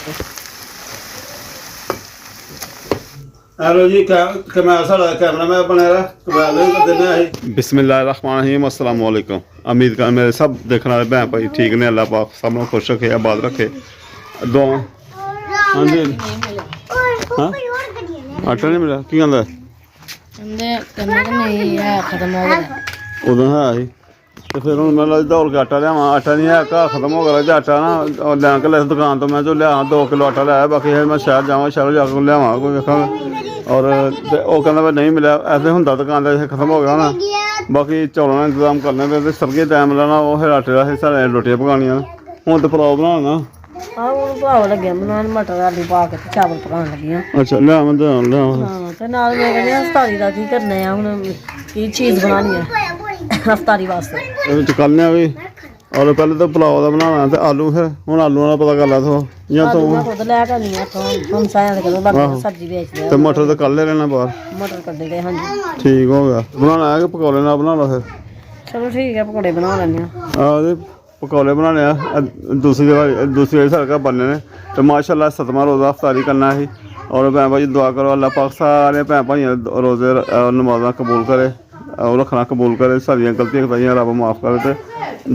Hello जी कमाल साढ़ा camera मैं बनाया कमाल कर देना है। बिस्मिल्लाहिर्रहमानिर्रहीम अस्सलाम वालेकुम। उम्मीद कर मेरे सब देखने वाले भैन भाई ठीक ने, अल्लाह पाक सब लोग खुश रखे आबाद रखे। दो हाँ जी हाँ आटा नहीं मिला की कहता उदों है ही तो फिर हूँ मैं दौड़ के आटा लिया, आटा नहीं है घर खत्म हो गया। आटा ना लैन के लिया दुकान तो मैं जो लिया 2 किलो आटा लिया, बाकी मैं शहर जावा शहर जाकर लियाव कोई वेखा और वो कहना भाई नहीं मिला। ऐसे होंगे दुकान का खत्म हो गया ना, बाकी चौलों का इंतजाम करने पे सरगे टाइम लाना वो फिर आटे का सारे रोटियां पकानियां। हूँ तो पुलाव बनाना लगे बनाने मटर आलू पा के चावल पकाने लगी। अच्छा लिया मैं लिया ते नाल मैं कहनी हफ्तारी दा की करना है हुण की चीज़ बनानी है हफ्तारी वास्ते करने भी। और पहले तो पुलाव का बनाना तो आलू फिर हूँ आलू का पता कर ला तो या तो खुद लै के आनी हम साया दे बाकी सब्जी बेचदे तो मटर तो कल ले लेना बाहर मटर कड्ढे दे। हाँ जी ठीक हो गया। बनाना है कि पकौड़े ना बना लो फिर। चलो ठीक है पकौड़े बना लेने पकौड़े बनाने दूसरी जगह साढ़े घर बनने ने तो माशाल्लाह 7वां रोज़ा अफ्तारी करना ही। और भैन भाई दुआ करो अल्लाह पाक सारे भैन भाई रोज़े नमाज़ा कबूल करे और रखना कबूल करे, सारियां गलतियां खताइयां रब माफ़ करे। तो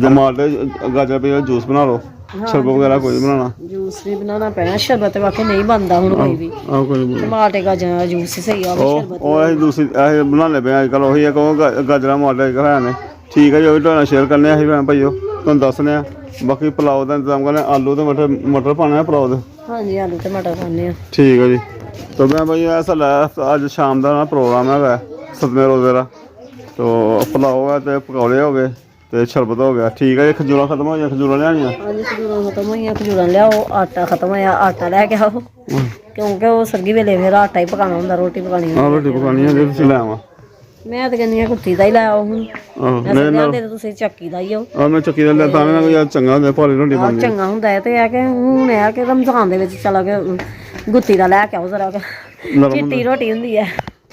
टमाटे गाजर पे जूस बना लो, शरबत वगैरह कोई बनाना जूस भी बनाना पैना। शरबत वाकई नहीं बनता हुण कोई भी टमाटे गाजर का जूस सही आ शरबत दूसरी बनाने पे अजकल वही है गाजर टमाटे है ने। ठीक है जी वही तुहाडे शेयर करने भैन भाईओ तुहानूं दस्सने। बाकी पुलाव का इंतजाम करने आलू तो मटर पाने पुलाव दे। हाँ जी आलू ते मटर पाने ठीक है जी। तो मैं भाई ऐसा अज शाम का ना प्रोग्राम है 7वें रोज़े का। तो पुलाव है तो पकौड़े हो गए तो शरबत हो गया। ठीक है जी। खजूर खत्म हो गई, खजूर लिया खजूर खत्म हुई खजूर लियाओ, आटा खत्म होया आटा लैके आओ क्योंकि वो सरगी वेले फिर आटा ही पकाना होंगे, रोटी पकानी रोटी पकानी है तुसीं लै आवां। मैं तो कहनी कुत्ती का ही लै आओ हुण तुसीं चक्की का ही आओ। मैं चक्की का लिया तां चंगा होंदा भारी रोटी बनदी चंगा होंदा है। तो है कि हूँ है कि रमजान दे विच चलो कि गुत्ती का लैके आओ जरा चिट्टी रोटी होंदी है।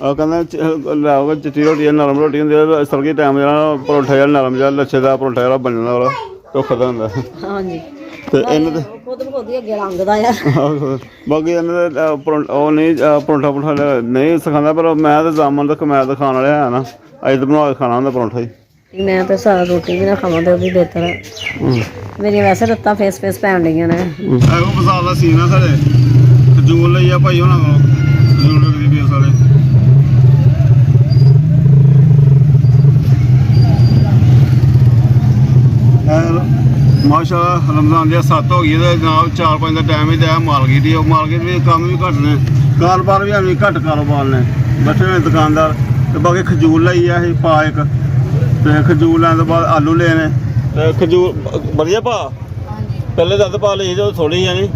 कहना लियाओगे चिट्टी रोटी नरम रोटी होंदी है। सरगी टाइम जरा परोठा जरा नरम जरा लच्छेदार परोठा जरा बन जांदा ओह्दा धोखा दा होंदा। हाँ जी ते इन्ने ते खुद ही अग्गे रंगदा यार। बाकी इन्ने ते ओह् नहीं परोठा नहीं सिखांदा, पर मैं ते जामन ते कमैल ते खाने वाले है ना अज तो बना के खाना होंदा परोठा ही। मैं तो सारा रोटी भी ना खावां तो भी बेहतर है। मेरी वैसे लत्तां फेस पैन लगियां ने। बसाल का सीन है साढ़े खजूर लइया भाई होना को खजूर लगदी पई साढ़े। माशाल्लाह रमजान दी 7 हो गई तो जनाब 4-5 का टाइम ही दिया। मालकी दी मालकी भी कम भी घट ने, कारोबार भी है घट कारोबार ने बैठे ने दुकानदार। तो बाकी खजूर लाई है पा एक तो खजूर लैन तो बाद आलू लेने खजूर बढ़िया पा पहले 10 पा ली जो थोड़ी है नी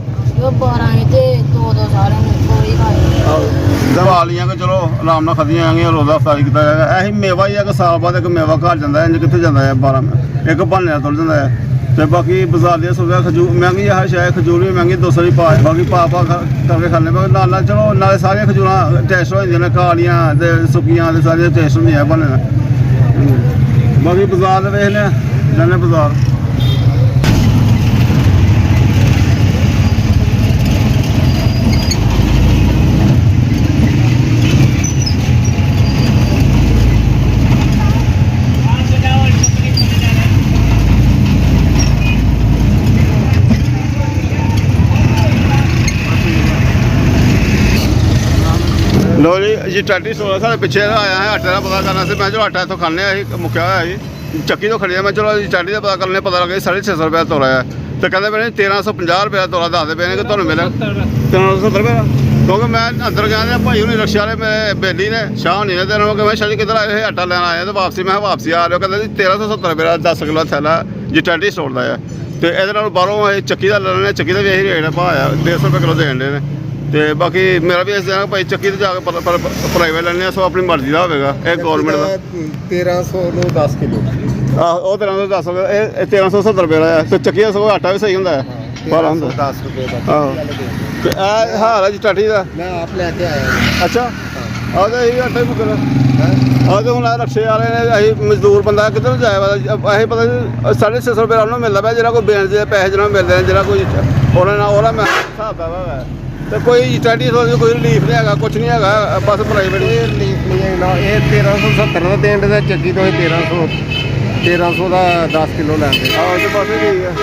दिवालियां के चलो आराम नाल खदियां जाएंगियां रोज़ा अफ्तारी किया जाएगा। ऐसी मेवा ही है कि साल बाद एक मेवा घर जाता है इंज कितने जाता है 12 एक बनने तुल जाता है। तो बाकी बाजार दियां सुविधा खजूर महंगी है शायद खजूर भी महंगी 200 की पा बाकी पा करके खाने पे नाल चलो नाले सारियां खजूरां टेस्ट हो जांदियां कालियां ते सुक्कियां ते सारियां टेस्ट होंदियां बनने। बाकी बाजार वेखने जाने बाजार लो जी टाटी स्टोर साढ़े पिछे आया है आटे का पता करना से। मैं चलो आटा इतों खाने मुक्या हुआ जी चक्की तो खड़ी है। मैं चलो टाटी का पता करने पता लगे 650 रुपये का तोला है। तो कहते पे 1350 रुपये का तोला दसते पे कि तुम्हें मिले 1370 रुपये का। क्योंकि मैं अंदर गया भाई हूँ रिक्शे वाले मेरे बेली ने शाह नहीं ने देना मैं शायद किधर आए आटा लैन आया तो वापसी मैं वापसी आ रहा हूँ। कहते 1370 रुपये का 10 किलो थैला जी टाटी स्टोर का है। तो ये बाहरों चक्की का ले चक्की का भी यही रेट है भाव है 150 रुपये किलो देन दे। तो बाकी मेरा भी इस देना भाई चक्की तो जाकर प्राइवेट लैने सो अपनी मर्जी का होगा। एक गौरमेंट का 1300 10 किलो आहो 1310 1370 रुपये का है। तो चक्की का सगों आटा भी सही होंगे बारह होंगे 10 रुपये का। आहो तो हाल है जी टाटी का मैं आप लेके आया। अच्छा आहो तो यही आटा ही मुकर ਆਹ ਤੇ ਹੁਣ ਆਹ ਰਕਸ਼ੇ ਵਾਲੇ ਨੇ ਅਸੀਂ ਮਜ਼ਦੂਰ ਬੰਦਾ ਕਿੱਧਰ ਨੂੰ ਜਾਇਆ ਵਾ ਅਸੀਂ ਪਤਾ ਨਹੀਂ 650 ਰੁਪਏ ਉਹਨੂੰ ਮਿਲਦਾ ਪਿਆ ਜਿਹੜਾ ਕੋਈ ਬੇਨ ਦੇ ਪੈਸੇ ਜਿਹਨਾਂ ਨੂੰ ਮਿਲਦੇ ਨੇ ਜਿਹੜਾ ਕੋਈ ਉਹਨਾਂ ਨਾਲ ਉਹਦਾ ਮੈਂ ਹਿਸਾਬ ਦਾ ਵਾ ਤੇ ਕੋਈ ਸਟੱਡੀ ਕੋਈ ਰਿਲੀਫ ਨਹੀਂ ਹੈਗਾ ਕੁਝ ਨਹੀਂ ਹੈਗਾ ਬਸ ਪ੍ਰਾਈਵੇਟ ਇਹ ਰਿਲੀਫ ਨਹੀਂ ਹੈ ਨਾ ਇਹ 1370 ਦਾ ਦੇਣ ਦਾ ਚੱਕੀ ਤੋਂ 1300 ਦਾ 10 ਕਿਲੋ ਲੈਂਦੇ ਆਹ ਤੇ ਬਸ ਠੀਕ ਹੈ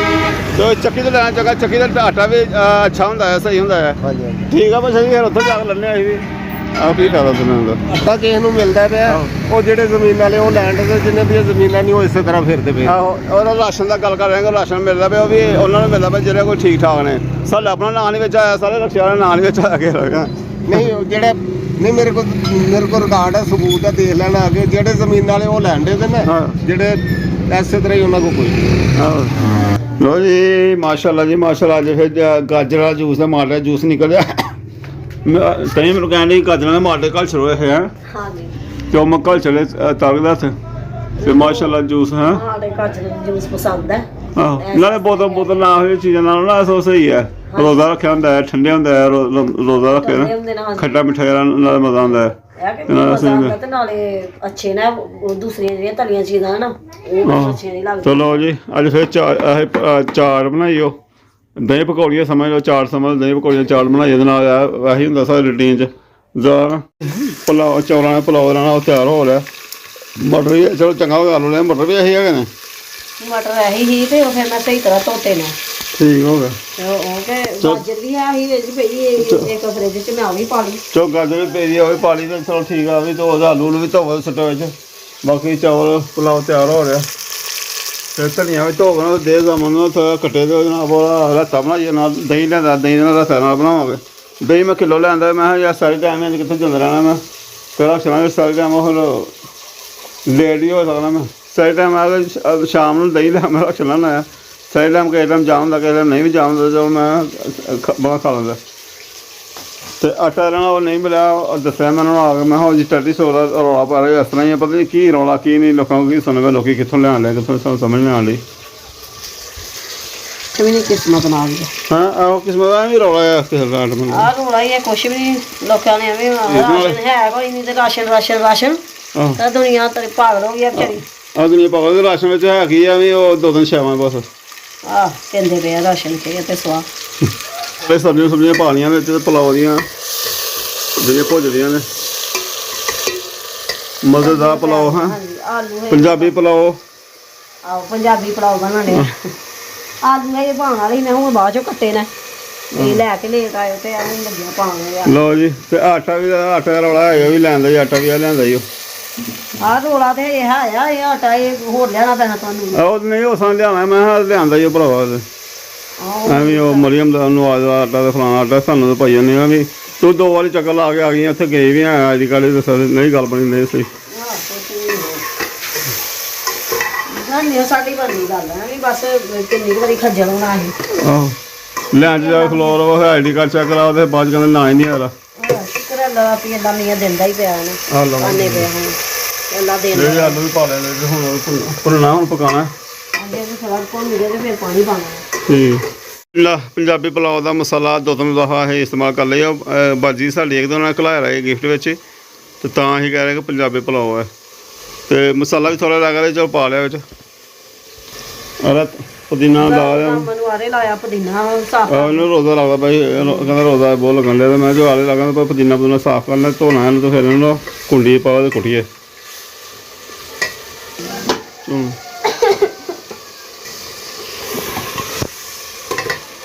ਤੇ ਚੱਕੀ ਤੋਂ ਲੈਣਾ ਚੰਗਾ ਚੱਕੀ ਦਾ ਆਟਾ ਵੀ ਅੱਛਾ ਹੁੰਦਾ ਹੈ ਸਹੀ ਹੁੰਦਾ ਹੈ ਹਾਂਜੀ ਹਾਂਜੀ ਠੀਕ ਆ ਬਸ ਅਸੀਂ ਫਿਰ ਉੱਥੇ ਜਾ ਕੇ ਲੈਂਦੇ ਹਾਂ ਅਸੀਂ ਵੀ ਆਹ ਕੀ ਫਾਇਦਾ ਤੁਹਾਨੂੰ ਦਾ ਤਾਂ ਕਿਸੇ ਨੂੰ ਮਿਲਦਾ ਪਿਆ ਉਹ ਜਿਹੜੇ ਜ਼ਮੀਨ ਵਾਲੇ ਉਹ ਲੈਂਡ ਦੇ ਜਿੰਨੇ ਦੀਆਂ ਜ਼ਮੀਨਾਂ ਨਹੀਂ ਉਹ ਇਸੇ ਤਰ੍ਹਾਂ ਫਿਰਦੇ ਪਏ ਆਹੋ ਔਰ ਰਾਸ਼ਨ ਦਾ ਗੱਲ ਕਰ ਰਹੇ ਹਾਂ ਰਾਸ਼ਨ ਮਿਲਦਾ ਪਿਆ ਉਹ ਵੀ ਉਹਨਾਂ ਨੂੰ ਮਿਲਦਾ ਪਿਆ ਜਿਹੜੇ ਕੋਈ ਠੀਕ ਠਾਕ ਨੇ ਸਾਡਾ ਆਪਣਾ ਨਾਂ ਨਹੀਂ ਵਿੱਚ ਆਇਆ ਸਾਰੇ ਰਕਸ਼ੇ ਵਾਲੇ ਨਾਂ ਨਹੀਂ ਵਿੱਚ ਆ ਕੇ ਲੱਗਾ ਨਹੀਂ ਉਹ ਜਿਹੜੇ ਨਹੀਂ ਮੇਰੇ ਕੋਲ ਰਿਕਾਰਡ ਹੈ ਸਬੂਤ ਹੈ ਦੇਖ ਲੈਣਾ ਆ ਕੇ ਜਿਹੜੇ ਜ਼ਮੀਨ ਵਾਲੇ ਉਹ ਲੈਂਦੇ ਤੇ ਨਾ ਹਾਂ। ਜਿਹੜੇ ਐਸੇ ਤਰ੍ਹਾਂ ਹੀ ਉਹਨਾਂ ਕੋਲ ਕੋਈ ਲੋ ਜੀ ਮਾਸ਼ਾਅੱਲਾ ਜੀ ਮਾਸ਼ਾਅੱਲਾ ਅੱਜ ਫਿਰ ਗਾਜਰ ਵਾਲਾ ਜੂਸ ਦਾ ਮਾਰ ਰਿਹਾ ਜੂਸ ਨਿਕਲਿਆ ਤੈਨੂੰ ਮੈਨੂੰ ਕਹਿੰਦੇ ਗਾਜਰਾਂ ਦੇ ਮਾਰਦੇ ਕੱਲ ਚਲੋਏ ਹੈ ਹਾਂਜੀ ਕਿਉਂ ਮੈਂ ਕੱਲ ਚਲੇ ਤਗਦਾ ਤੇ ਮਾਸ਼ਾਅੱਲਾ ਜੂਸ ਹੈ ਸਾਡੇ ਘਰ ਚ ਜੂਸ ਪਸੰਦ ਹੈ ਆਹ ਨਾਲੇ ਬੋਤਲ ਨਾ ਹੋਏ ਚੀਜ਼ਾਂ ਨਾਲ ਨਾ ਸੋ ਸਹੀ ਹੈ ਰੋਜ਼ਾ ਰੱਖਿਆ ਹੁੰਦਾ ਹੈ ਠੰਡੇ ਹੁੰਦਾ ਹੈ ਰੋਜ਼ਾ ਰੱਖਿਆ ਨਾ ਹੁੰਦੇ ਨਾਲ ਖੱਟਾ ਮਿੱਠਾ ਨਾਲ ਮਜ਼ਾ ਆਉਂਦਾ ਹੈ ਇਹ ਕਿ ਮਜ਼ਾ ਆਉਂਦਾ ਤੇ ਨਾਲੇ ਅੱਛੇ ਨਾ ਉਹ ਦੂਸਰੀਆਂ ਜਿਹੜੀਆਂ ਤਲੀਆਂ ਚੀਜ਼ਾਂ ਨਾ ਉਹ ਮੈਨੂੰ ਅੱਛੀਆਂ ਨਹੀਂ ਲੱਗਦੀਆਂ ਚਲੋ ਜੀ ਅੱਜ ਫਿਰ ਚਾਰ ਬਣਾਈਓ ਦਹੀਂ ਪਕੌੜੀਆਂ ਸਮਝ ਲਓ ਚਾਰ ਸਮਝ ਲਓ ਦਹੀਂ ਪਕੌੜੀਆਂ ਚਾਰ ਬਣਾਈ ਇਹਦੇ ਨਾਲ ਆਹੀ ਹੁੰਦਾ ਸਾਡੇ ਰੂਟੀਨ 'ਚ ਪੁਲਾਓ ਚੌਲਾਂ ਦਾ ਪੁਲਾਓ ਰਹਿਣਾ ਉਹ ਤਿਆਰ ਹੋ ਰਿਹਾ ਮਟਰ ਵੀ ਚਲੋ ਚੰਗਾ ਹੋ ਗਿਆ ਆਲੂ ਲੈ ਮਟਰ ਵੀ ਇਹੀ ਹੈਗੇ ਨੇ ਮਟਰ ਇਹੀ ਹੀ ਤੇ ਉਹ ਫਿਰ ਮੈਂ ਸਹੀ ਤਰ੍ਹਾਂ ਧੋਤੇ ਨੇ ਠੀਕ ਹੋ ਗਿਆ ਤੇ ਉਹ ਕਿ ਗਾਜਰ ਵੀ ਹੈ ਹੀ ਵਿੱਚ ਪਈ ਇੱਕ ਫਰਿੱਜ 'ਚ ਮੈਂ ਉਹ ਵੀ ਪਾ ਲਈ ਚੋ ਗਾਜਰ ਵੀ ਪਈ ਹੋਵੇ ਪਾ ਲਈ ਤੇ ਚਲੋ ਠੀਕ ਆ ਵੀ ਧੋ ਆਲੂ ਵੀ ਧੋਵੋ ਸੁੱਟੋ ਵਿੱਚ ਬਾਕੀ ਚਾਵਲ ਪੁਲਾਓ ਤਿਆਰ ਹੋ ਰਿਹਾ ਤੇ ਧਨੀਆ ਵੀ ਧੋ ਕੇ ਦੇ ਜਾਮਨ ਨੂੰ ਥੋੜਾ ਕੱਟੇ ਦੇ ਉਹਦੇ ਨਾਲ ਬੋਲਾ ਰਾਤਾ ਬਣਾਈਏ ਨਾਲ ਦਹੀਂ ਲੈਂਦਾ ਦਹੀਂ ਨਾਲ ਰਾਤਾ ਨਾਲ ਬਣਾਵਾਂਗੇ ਦਹੀਂ ਮੈਂ ਕਿਲੋ ਲੈਂਦਾ ਮੈਂ ਕਿਹਾ ਯਾਰ ਸਾਰੇ ਟਾਈਮ ਵਿੱਚ ਕਿੱਥੇ ਜਾਂਦਾ ਰਹਿਣਾ ਮੈਂ ਫਿਰ ਰੱਖਣਾ ਸਾਰੇ ਟਾਈਮ ਉਹ ਲੇਟ ਹੀ ਹੋ ਸਕਦਾ ਮੈਂ ਸਾਰੇ ਟਾਈਮ ਆ ਕੇ ਸ਼ਾਮ ਨੂੰ ਦਹੀਂ ਲੈ ਮੈਂ ਰੱਖ ਲੈਂਦਾ ਸਾਰੇ ਟਾਈਮ ਕਿਸੇ ਟਾਈਮ ਜਾਮ ਹੁੰਦਾ ਕਿਸੇ ਟਾਈਮ ਨਹੀਂ ਵੀ ਜਾਮ ਹੁੰਦਾ ਜਦੋਂ ਮੈਂ ਬੜਾ ਖਾ ਲੈਂਦਾ ਤੇ ਆਟਾ ਲੈਣਾ ਉਹ ਨਹੀਂ ਮਿਲਿਆ ਦੱਸਿਆ ਮੈਨੂੰ ਆ ਕੇ ਮੈਂ ਕਿਹਾ ਜੀ 350 ਦਾ ਰੌਲਾ ਪਾ ਰਿਹਾ ਇਸ ਤਰ੍ਹਾਂ ਹੀ ਆ, ਪਤਾ ਨਹੀਂ ਕੀ ਰੌਲਾ ਕੀ ਨਹੀਂ ਲੋਕਾਂ ਨੂੰ ਕੀ ਸੁਣੇਗਾ ਲੋਕੀ ਕਿੱਥੋਂ ਲਿਆਉਣ ਲਿਆ ਕਿੱਥੋਂ ਸਾਨੂੰ ਸਮਝ ਨਹੀਂ ਆਉਣ ਲਈ ਕਿਵੇਂ ਕਿਸਮਤ ਨਾਲ ਦੀ ਹਾਂ ਆਹ ਕਿਸਮਤ ਦਾ ਵੀ ਰੌਲਾ ਆ ਕਿਸੇ ਦਾ ਮੈਨੂੰ ਆਹ ਰੋਲਾ ਹੀ ਹੈ ਕੁਛ ਵੀ ਨਹੀਂ ਲੋਕਾਂ ਨੇ ਐਵੇਂ ਰਾਸ਼ਨ ਹੈ ਕੋਈ ਨਹੀਂ ਤੇ ਰਾਸ਼ਨ ਆਹ ਤਾਂ ਦੁਨੀਆ ਤੇ ਪਾਗਲ ਹੋ ਗਈ ਆ ਵਿਚਾਰੀ ਆਹ ਦੁਨੀਆ ਪਾਗਲ ਦੇ ਰਾਸ਼ਨ ਵਿੱਚ ਹੈ ਕੀ ਆ ਵੀ ਉਹ ਦੋ ਦਿਨ ਛਾਵਾਂ ਬਸ ਆਹ ਕਹਿੰਦੇ ਪਏ ਆ ਰਾਸ਼ਨ ਤੇ ਤੇ ਸਵਾ ਇਹ ਸਬਜ਼ੀਆਂ ਪਾ ਲਈਆਂ ਵਿੱਚ ਪੁਲਾਓ ਦੀਆਂ ਜਿਹੜੀਆਂ ਭੁੱਜਦੀਆਂ ਨੇ ਮਜ਼ੇਦਾਰ ਪੁਲਾਓ ਹਾਂ ਹਾਂਜੀ ਆਲੂ ਹੈ ਪੰਜਾਬੀ ਪੁਲਾਓ ਆਹ ਪੰਜਾਬੀ ਪਲਾਓ ਬਣਾਣੇ ਆਲੂ ਇਹ ਪਾਉਣ ਵਾਲੇ ਮੈਂ ਹੁਣ ਬਾਅਦ ਚੋਂ ਕੱਟੇ ਨੇ ਇਹ ਲੈ ਕੇ ਲੇਟ ਆਇਓ ਤੇ ਐਵੇਂ ਲੱਗਿਆ ਪਾਉਣੇ ਲਓ ਜੀ ਤੇ ਆਟਾ ਦਾ ਰੌਲਾ ਹੈਗਾ ਵੀ ਲੈਂਦਾ ਜੀ ਆਟਾ ਵੀ ਆ ਲਿਆਂਦਾ ਜੀ ਆਹ ਰੋਲਾ ਤੇ ਇਹ ਆਇਆ ਇਹ ਆਟਾ ਇਹ ਹੋਰ ਲਿਆਣਾ ਪੈਣਾ ਤੁਹਾਨੂੰ ਉਹ ਨਹੀਂ ਉਹ ਸਾਂ ਲਿਆਉਣਾ ਮੈਂ ਕਿਹਾ ਲਿਆਂਦਾ ਜੀ ਭਰਾਵਾ ਐਵੇਂ ਉਹ ਮਰੀਮ ਦਾ ਨਵਾਜ਼ ਦਾ ਆਟਾ ਤੇ ਫਲਾਣਾ ਆਟਾ ਸਾਨੂੰ ਤਾਂ ਪਾਈ ਜਾਂਦੇ ਆ ਵੀ ਤੂੰ ਦੋ ਵਾਰੀ ਚੱਕਰ ਲਾ ਕੇ ਆ ਗਈ ਉੱਥੇ ਗਏ ਵੀ ਆ ਅੱਜ ਕੱਲ੍ਹ ਦੱਸਿਆ ਨਹੀਂ ਗੱਲ ਬਣੀ ਨਹੀਂ ਸਹੀ ਨਹੀਂ ਸਾਡੀ ਬਣਦੀ ਗੱਲ ਹੈ ਵੀ ਬਸ ਕਿੰਨੀ ਵਾਰੀ ਖੱਜਲ ਹੋਣਾ ਸੀ ਆਹੋ ਲੈਂਡ ਦਾ ਫਲੋਰ ਉਹ ਆਈਡੀ ਕਾਰਡ ਚੈੱਕ ਕਰਾਓ ਤੇ ਬਾਅਦ 'ਚ ਕਹਿੰਦੇ ਨਾ ਹੀ ਨਹੀਂ ਆ ਰਿਹਾ ਸ਼ੁਕਰ ਅੱਲਾ ਵੀ ਅੱਲਾ ਮੀਆਂ ਦਿੰਦਾ ਹੀ ਪਿਆ ਨੇ ਆ ਲਓ ਆਨੇ ਪਿਆ ਹੁਣ ਅੱਲਾ ਦੇ ਜਿਹੜੇ ਆਲੂ ਵੀ ਪਾ ਲੈਣੇ ਤੇ ਹੁਣ ਭੁੰਨਣਾ ਹੁਣ ਪਕਾਉਣਾ ਅੱਗੇ ਵੀ ਥੋੜਾ ਕੋਲ ਮਿਲੇ ਤੇ ਫਿਰ ਪਾਣੀ ਪਾਣਾ ਠੀਕ ਲਾ ਪੰਜਾਬੀ ਪੁਲਾਓ ਦਾ ਮਸਾਲਾ ਦੋ ਤਿੰਨ ਦਫਾ ਇਹ ਇਸਤੇਮਾਲ ਕਰ ਲਿਆ ਬਾਜੀ ਸਾਡੀ ਇੱਕ ਦੋ ਨਾਲ ਘਲਾਇਆ ਰਿਹਾ ਗਿਫਟ ਵਿੱਚ ਤੇ ਤਾਂ ਹੀ ਕਹਿ ਰਹੇ ਕਿ ਪੰਜਾਬੀ ਪੁਲਾਓ ਹੈ ਤੇ ਮਸਾਲਾ ਵੀ ਥੋੜਾ ਲੱਗ ਰਿਹਾ ਚਲ ਪਾ ਲਿਆ ਵਿੱਚ ਅਰੇ ਪੁਦੀਨਾ ਲਾ ਲਿਆ ਮੈਨੂੰ ਆਰੇ ਲਾਇਆ ਪੁਦੀਨਾ ਸਾਫ ਉਹਨੂੰ ਰੋਜ਼ਾ ਲੱਗਦਾ ਭਾਈ ਕਹਿੰਦਾ ਰੋਜ਼ਾ ਬਹੁਤ ਲੱਗਣ ਲਿਆ ਤੇ ਮੈਂ ਜੋ ਆਲੇ ਲਗਾਉਂਦਾ ਪਰ ਪੁਦੀਨਾ ਸਾਫ਼ ਕਰਨਾ ਧੋਣਾ ਇਹਨੂੰ ਤੇ ਫਿਰ ਇਹਨੂੰ ਕੁੰਡੀ ਪਾਓ ਤੇ ਕੁੱਟੀਏ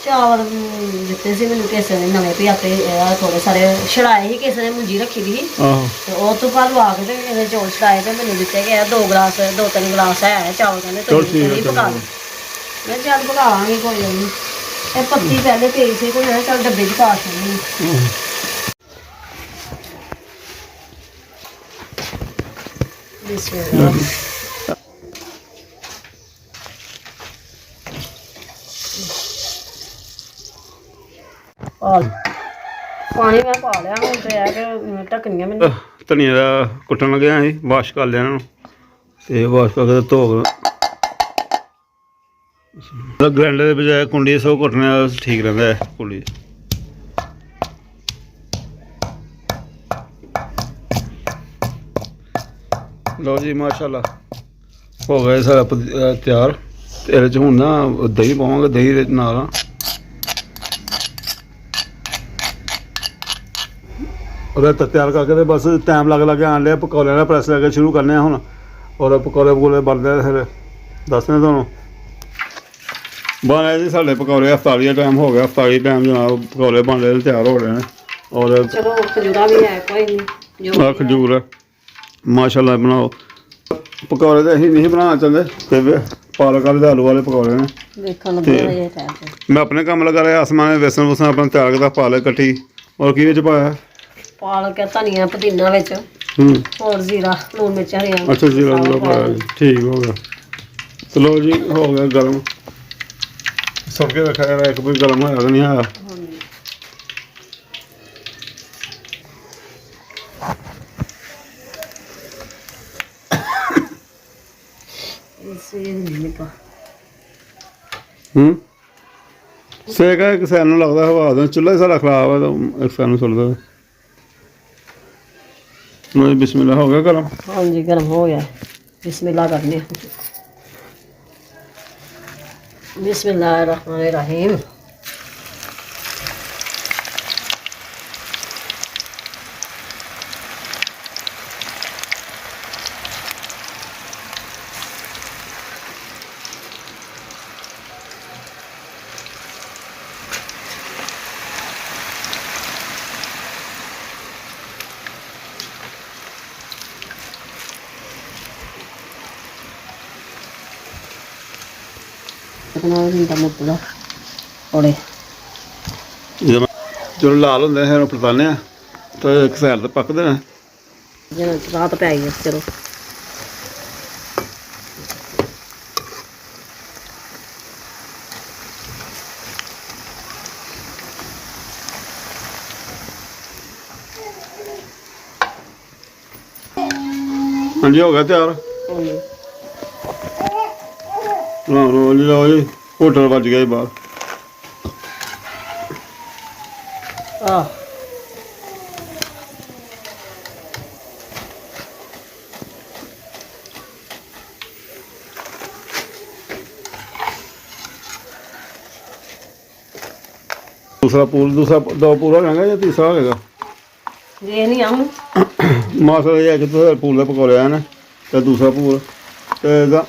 ਚਾਵਲ ਦਿੱਤੇ ਸੀ ਮੈਨੂੰ ਕਿਸੇ ਨੇ ਨਵੇਂ ਪਿਆਤੇ ਥੋੜੇ ਸਾਰੇ ਛੜਾਏ ਸੀ ਕਿਸੇ ਨੇ ਮੁੰਜੀ ਰੱਖੀ ਦੀ ਆਹੋ ਤੇ ਉਹ ਤੋਂ ਬਾਅਦ ਆ ਕੇ ਤੇ ਇਹਦੇ ਚੌਲ ਛੜਾਏ ਤੇ ਮੈਨੂੰ ਦਿੱਤੇ ਗਏ 2-3 ਗਲਾਸ ਹੈ ਚਾਵਲ ਕਹਿੰਦੇ ਤੁਸੀਂ ਪਕਾ ਲਓ ਮੈਂ ਚੱਲ ਪਕਾ ਲਾਂਗੀ ਕੋਈ ਨਹੀਂ ਇਹ ਪੱਤੀ ਪਹਿਲੇ ਪਈ ਸੀ ਕੋਈ ਨਾ ਚੱਲ ਡੱਬੇ 'ਚ ਪਾ ਛੱਡਣੀ ਪਾਣੀ ਮੈਂ ਪਾ ਲਿਆ ਹੁਣ ਤੇ ਆ ਕਿ ਢੱਕਣੀਆਂ ਮੈਨੂੰ ਧਨੀਆ ਦਾ ਕੁੱਟਣ ਲੱਗਿਆ ਸੀ ਵਾਸ਼ ਕਰ ਲਿਆ ਇਹਨਾਂ ਨੂੰ ਤੇ ਵਾਸ਼ ਕਰਕੇ ਧੋ ਗ੍ਰੈਂਡਰ ਦੇ ਬਜਾਏ ਕੁੰਡੀ ਸੋ ਕੁੱਟਣੇ ਨਾਲ ਠੀਕ ਰਹਿੰਦਾ ਹੈ ਕੁੰਡੀ ਲਓ ਜੀ ਮਾਸ਼ਾਅੱਲਾ ਹੋ ਗਏ ਸਾਰਾ ਤਿਆਰ। ਤੇ ਇਹਦੇ 'ਚ ਹੁਣ ਨਾ ਦਹੀਂ ਪਾਵਾਂਗੇ, ਦਹੀਂ ਦੇ ਨਾਲ ਨਾ ਉਹਦਾ ਤਿਆਰ ਕਰਕੇ ਤੇ ਬਸ ਟਾਈਮ ਲੱਗ ਆਣ ਲਿਆ। ਪਕੌੜਿਆਂ ਦਾ ਪ੍ਰੈਸ ਲੈ ਕੇ ਸ਼ੁਰੂ ਕਰਨੇ ਆ ਹੁਣ। ਔਰ ਪਕੌੜੇ ਬਣਦੇ ਫਿਰ ਦੱਸਦੇ ਤੁਹਾਨੂੰ। ਬਣ ਜੀ ਸਾਡੇ ਪਕੌੜੇ। ਇਫਤਾਰੀ ਦਾ ਟਾਈਮ ਹੋ ਗਿਆ। ਇਫਤਾਰੀ ਟਾਈਮ ਜਨਾਬ ਪਕੌੜੇ ਬਣ ਰਹੇ ਨੇ, ਤਿਆਰ ਹੋ ਰਹੇ ਨੇ। ਔਰ ਚਲੋ ਖਜੂਰਾ ਵੀ ਹੈ, ਕੋਈ ਨਹੀਂ। ਆਹ ਖਜੂਰ ਹੈ ਮਾਸ਼ਾਅੱਲਾ। ਬਣਾਓ ਪਕੌੜੇ ਤਾਂ ਅਸੀਂ ਨਹੀਂ ਬਣਾਉਣਾ ਚਾਹੁੰਦੇ, ਤੇ ਪਾਲਕ ਵਾਲੇ ਤੇ ਆਲੂ ਵਾਲੇ ਪਕੌੜੇ ਨੇ। ਦੇਖਣ ਲੱਗੇ ਇਹ ਟਾਈਮ ਤੇ ਮੈਂ ਆਪਣੇ ਕੰਮ ਲਗਾ ਰਿਹਾ। ਆਸਮਾਨ ਵੇਸਣ ਵੂਸਣ ਆਪਣਾ ਤਿਆਰ ਕਰਦਾ, ਪਾਲਕ ਕੱਟੀ। ਔਰ ਕੀ ਵਿੱਚ ਪਾਇਆ? ਪਾਲਕ, ਧਨੀਆ, ਪੁਦੀਨਾ ਵਿੱਚ, ਹੋਰ ਜ਼ੀਰਾ, ਲੂਣ ਮਿਰਚ ਹਰੀਆਂ। ਅੱਛਾ ਜ਼ੀਰਾ ਪਾਇਆ ਜੀ, ਠੀਕ ਹੋ ਗਿਆ। ਚਲੋ ਜੀ ਹੋ ਗਿਆ ਗਰਮ। ਸਭ ਕੇ ਰੱਖਿਆ ਯਾਰ, ਇੱਕ ਵੀ ਗਰਮ ਹੋਇਆ ਤਾਂ ਨਹੀਂ ਆਇਆ। ਸੇਕ ਹੈ, ਇੱਕ ਸੈਨ ਨੂੰ ਲੱਗਦਾ ਹਵਾ ਦਾ। ਚੁੱਲ੍ਹਾ ਸਾਡਾ ਖਰਾਬ ਹੈ ਤਾਂ ਇੱਕ ਸੈਨ ਨੂੰ ਸੁੱਟਦਾ। ਲਓ ਬਿਸਮਿਲ੍ਲਾ ਹੋ ਗਿਆ ਗਰਮ। ਹਾਂਜੀ ਗਰਮ ਹੋ ਗਿਆ। ਬਿਸਮਿਲ੍ਲਾ ਕਰਨੇ। ਬਿਸਮਿਲ੍ਲਾਹਿਰ ਰਹਿਮਾनिर रहीम। ਜਦੋਂ ਲਾਲ ਹੁੰਦੇ ਫਿਰ ਪਰਤਾਨੇ ਆ ਤਾਂ ਇੱਕ ਸਾਈਡ ਤੇ ਪੱਕਦੇ ਨੇ। ਜਿਵੇਂ ਰਾਤ ਪੈ ਗਈ। ਚਲੋ ਹਾਂਜੀ ਹੋ ਗਿਆ ਤਿਆਰ। ਲਓ ਜੀ ਹੋਟਲ ਵੱਜ ਗਿਆ ਜੀ ਬਾਹਰ। ਆਹ ਦੂਸਰਾ ਦੋ ਪੂਰਾ ਲੈਣਾ ਜਾਂ ਤੀਸਰਾ ਹੋਵੇਗਾ? ਇਹ ਨਹੀਂ ਆ ਹੁਣ ਮਾਸਾ ਇਹ ਹੈ ਕਿ ਪੂਲ ਦੇ ਪਕੌੜੇ ਆ ਨੇ ਤੇ ਦੂਸਰਾ ਪੂਲ ਤੇ ਇਹਦਾ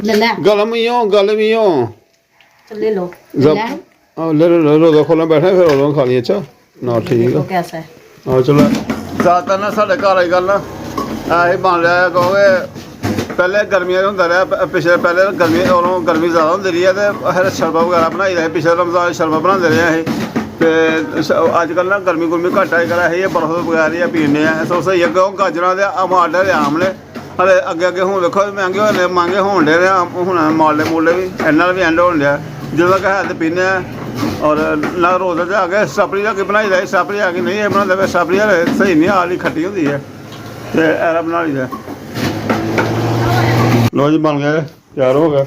ਲੈ ਗਲਮ ਹੀ ਹੋ ले लो ले लो खोलना बैठे फिर उदों खा ली। अच्छा ना ठीक है कैसा है? हाँ चलो ज़्यादातर ना साढ़े घर आई गल ना ऐसे बन रहा कहोगे पहले गर्मियां होंदा रहा। पिछले पहले गर्मी ज़्यादा होंदी रही है तो फिर शरबत वगैरह बनाई रहे। पिछले रमज़ान शरबत बनाते रहे अस तो अजकल ना गर्मी गुर्मी घट आई कर अस बर्फ बगैर पीने सो सही है। गाजर के टमाटर आम ने हले अगे अगे हूँ देखो महंगे होने डे हूँ माले मूले भी इन्होंने भी एंड होने दिया जो तक है तो पीने। और ना रोज आके स्ट्राबेरी अगे बनाई दी। स्ट्राबेरी आके नहीं बनाते स्ट्राबेरी सही नहीं आली खट्टी होती है तो ऐसा बना ली है। लो जी बन गया तैयार हो गया।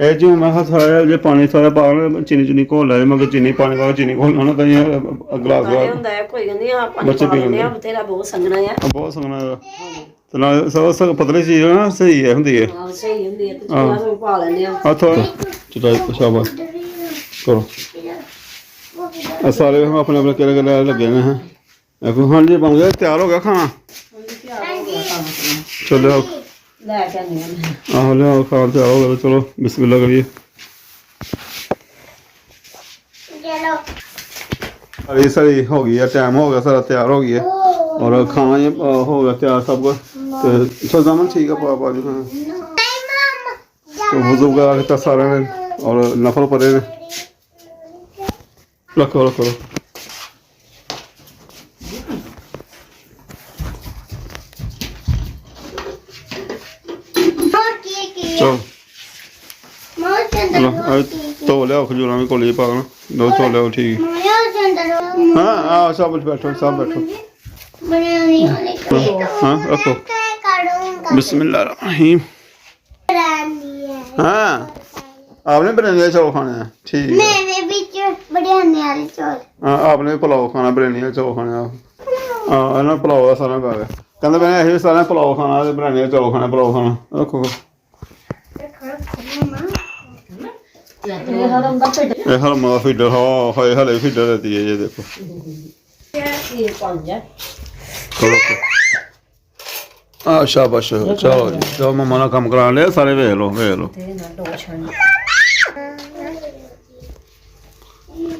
ये जी मैं सारा जो पानी सारा पा चीनी चुनी घोल लिया मगर चीनी पानी पा चीनी घोलना तो गिलास बच्चे पी लेंगे बहुत संगना सब पतली चीज ना सही है होंगी है। शाबाश करो सारे अपने अपने केले केले लगे ने हैं। हाँ जी बन गया तैयार हो गया खाना। चलो आहो लिया खाना तैयार हो गया। चलो बिस्मिल्लाह करिए। अरे सारी हो गई है टाइम हो गया सारा तैयार हो गया और खाना ये हो गया तैयार सब कुछ तो जामन ठीक है पापा जी। तो वज़ू वगैरह किया सारे ने और नफल पड़े ने रखो रखो चलो धो लिया खजूर भी कोली पाना दो धो लिया ठीक। हाँ हाँ सब बैठो हाँ रखो बिस्मिल्लाहिर्रहमानिर्रहीम। हाँ आपने बिरयानी चलो खाने हैं ठीक है। बढ़िया वाले चौल हाँ आपने पुलाव खाना बिरयानी का चौल खाने हाँ इन्होंने पुलाव का सारा पा गया कहते मैंने यही सारे पुलाव खाना ते बिरयानी का चौल खाना पुलाव खाना रखो ਇਹ ਹਰਮ ਦਾ ਪਿੱਡ ये हलमा फीडर हाँ हाय हले फीडर रहती है ये देखो ਇਹ ਪੰਜ ਹੈ हाँ शाबाश चलो जी चलो मम्मा ना काम करा लिया सारे वेख लो ਤੇ ਨਾ ਦੋ ਛਣ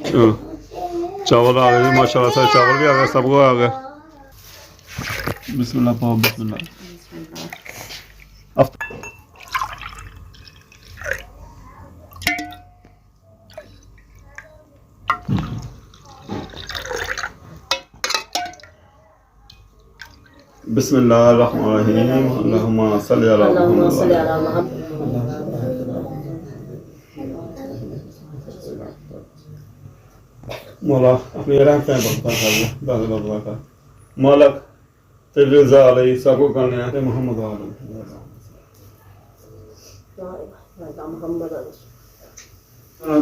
चलो चावल आ गए जी माशाल्लाह से चावल भी आ गए सब कुछ आ गया बिस्मिल्लाह पाओ बिस्मिल्लाह बिस्मिल्लाहिर्रहमानिर्रहीम अल्लाहुम्मा सल्लि अला अल्लाहुम्मा मुहम्मद सल्लि अला मुहम्मद मौला अपनी रहमतें बरकत कर दाद बरकत कर मालिक तेरी रज़ा अलैहि सब को करने हैं ते मोहम्मद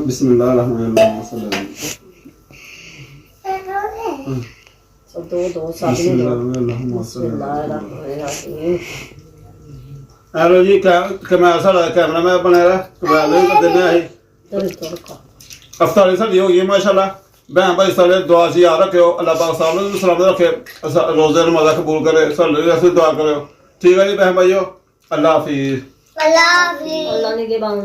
बिस्मिल्लाहिर्रहमानिर्रहीम ਸਭ ਦੋ ਸਾਡੀ हेलो जी कैमरा साढ़ा कैमरा मैं बनाया कमाल नहीं कर देना है अफ्तारी साड़ी हो गई माशाल्लाह बहन भाई सारे दुआ जी याद रखियो अल्लाह पाक साहब ने सलामत रखे रोजे नमाज़ कबूल करे सारे ऐसे दुआ करो ठीक है जी बहन भाइयों अल्लाह हाफिज़ अल्लाह हाफिज़ अल्लाह ने के बांग